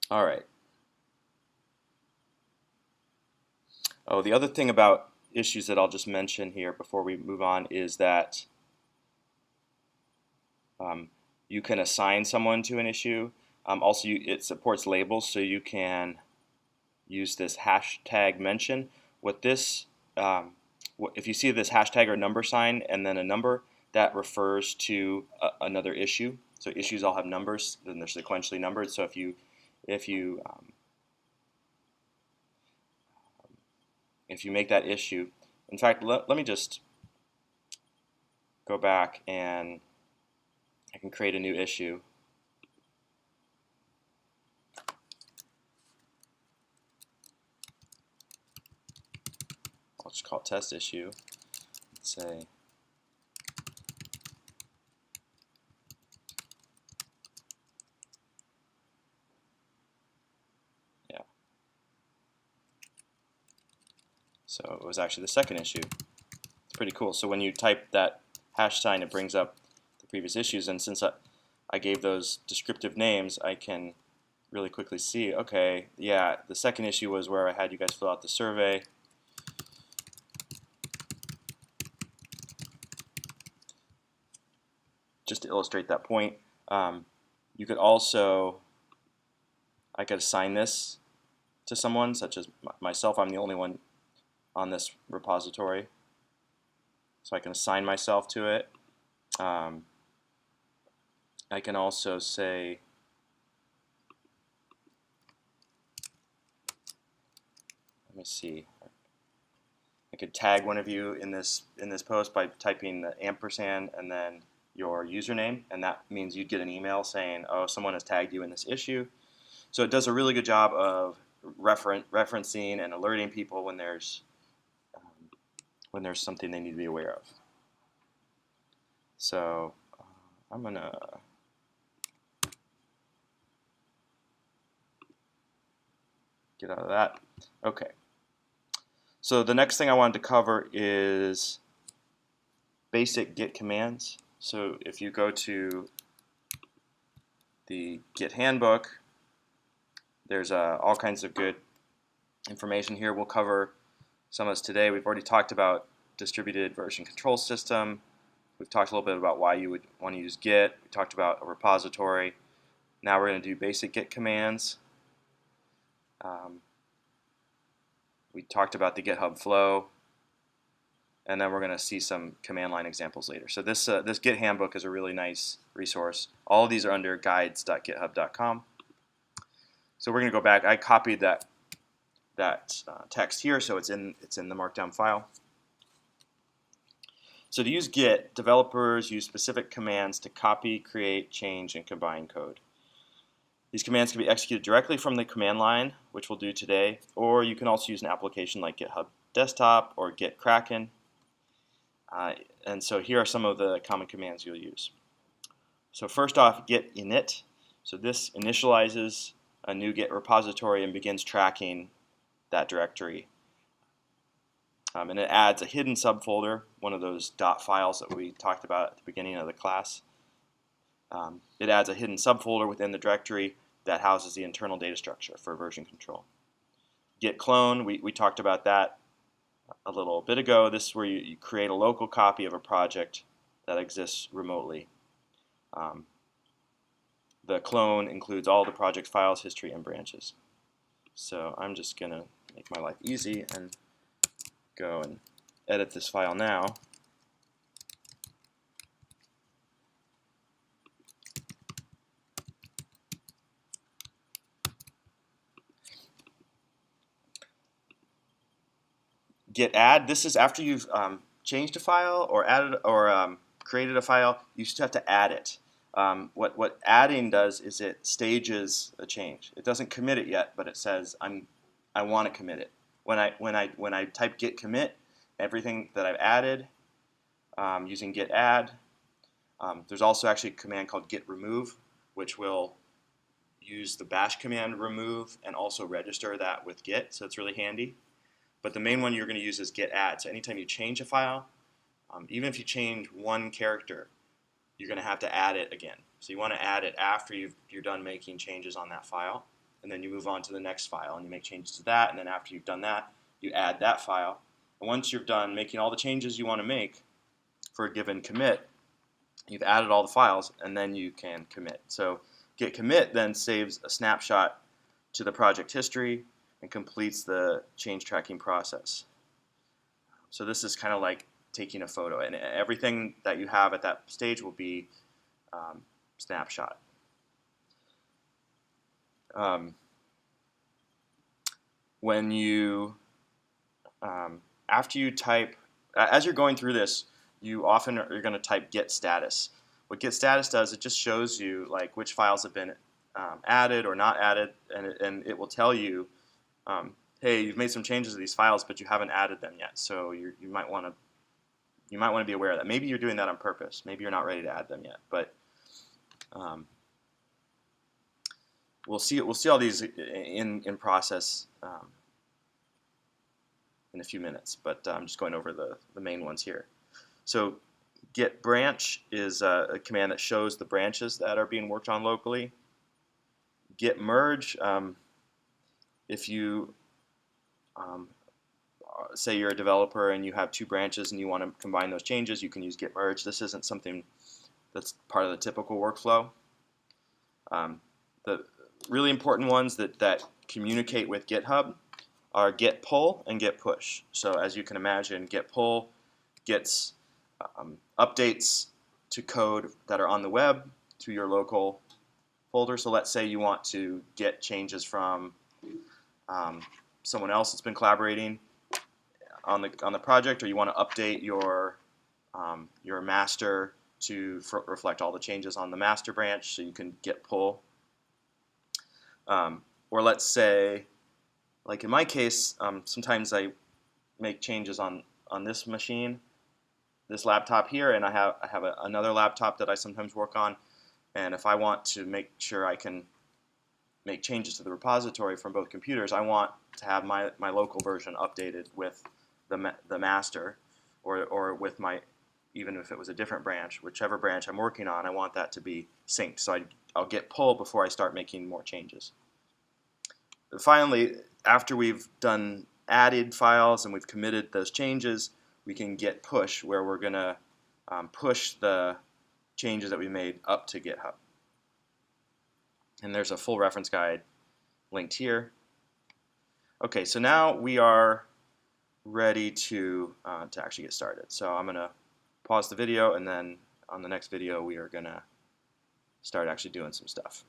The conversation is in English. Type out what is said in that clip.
All right. Oh, the other thing about issues that I'll just mention here before we move on is that um, you can assign someone to an issue. Also, it supports labels, so you can use this hashtag mention. What this, if you see this hashtag or number sign and then a number, that refers to another issue. So issues all have numbers, then they're sequentially numbered. So if you if you make that issue, in fact, let me just go back and I can create a new issue. I'll just call it test issue. Let's say yeah. So it was actually the second issue. It's pretty cool. So when you type that hash sign, it brings up the previous issues. And since I gave those descriptive names, I can really quickly see, okay, yeah, the second issue was where I had you guys fill out the survey. Just to illustrate that point, you could also, I could assign this to someone, such as myself. I'm the only one on this repository. So I can assign myself to it. I can also say, let me see. I could tag one of you in this post by typing the ampersand and then your username, and that means you'd get an email saying, oh, someone has tagged you in this issue. So it does a really good job of referencing and alerting people when there's something they need to be aware of. So I'm gonna get out of that. Okay. So the next thing I wanted to cover is basic Git commands. So if you go to the Git handbook, there's all kinds of good information here. We'll cover some of this today. We've already talked about distributed version control system. We've talked a little bit about why you would want to use Git. We talked about a repository. Now we're going to do basic Git commands. We talked about the GitHub flow, and then we're going to see some command line examples later. So this Git handbook is a really nice resource. All of these are under guides.github.com. So we're going to go back. I copied that text here, so it's in the markdown file. So to use Git, developers use specific commands to copy, create, change, and combine code. These commands can be executed directly from the command line, which we'll do today, or you can also use an application like GitHub Desktop or Git Kraken. And so here are some of the common commands you'll use. So first off, git init. So this initializes a new Git repository and begins tracking that directory. And it adds a hidden subfolder, one of those dot files that we talked about at the beginning of the class. It adds a hidden subfolder within the directory that houses the internal data structure for version control. Git clone, we talked about that a little bit ago. This is where you create a local copy of a project that exists remotely. The clone includes all the project files, history, and branches. So I'm just going to make my life easy and go and edit this file now. Git add, this is after you've changed a file or added or created a file, you just have to add it. What adding does is it stages a change. It doesn't commit it yet, but it says I want to commit it. When I type git commit, everything that I've added using git add, there's also actually a command called git remove, which will use the bash command remove and also register that with git, so it's really handy. But the main one you're going to use is git add. So anytime you change a file, even if you change one character, you're going to have to add it again. So you want to add it after you're done making changes on that file. and then you move on to the next file and you make changes to that, and then after you've done that, you add that file. And once you're done making all the changes you want to make for a given commit, you've added all the files, and then you can commit. So git commit then saves a snapshot to the project history and completes the change tracking process. So this is kind of like taking a photo, and everything that you have at that stage will be snapshot. When you after you type, as you're going through this, you often are going to type git status. What git status does, it just shows you like which files have been added or not added, and it will tell you, hey, you've made some changes to these files, but you haven't added them yet. So you might want to be aware of that. Maybe you're doing that on purpose. Maybe you're not ready to add them yet, but we'll see all these in process in a few minutes, but I'm just going over the main ones here. So git branch is a command that shows the branches that are being worked on locally. Git merge, if you say you're a developer and you have two branches and you want to combine those changes, you can use git merge. This isn't something that's part of the typical workflow. The really important ones that communicate with GitHub are git pull and git push. So as you can imagine, git pull gets updates to code that are on the web to your local folder. So let's say you want to get changes from someone else that's been collaborating on the project, or you want to update your master to reflect all the changes on the master branch, so you can git pull. Or let's say, like in my case, sometimes I make changes on this machine, this laptop here, and I have another laptop that I sometimes work on. And if I want to make sure I can make changes to the repository from both computers, I want to have my local version updated with the master, or with my, even if it was a different branch, whichever branch I'm working on, I want that to be synced. So I'll git pull before I start making more changes. Finally, after we've done added files and we've committed those changes, we can git push, where we're going to push the changes that we made up to GitHub. And there's a full reference guide linked here. Okay, so now we are ready to actually get started. So I'm going to pause the video, and then on the next video we are going to start actually doing some stuff.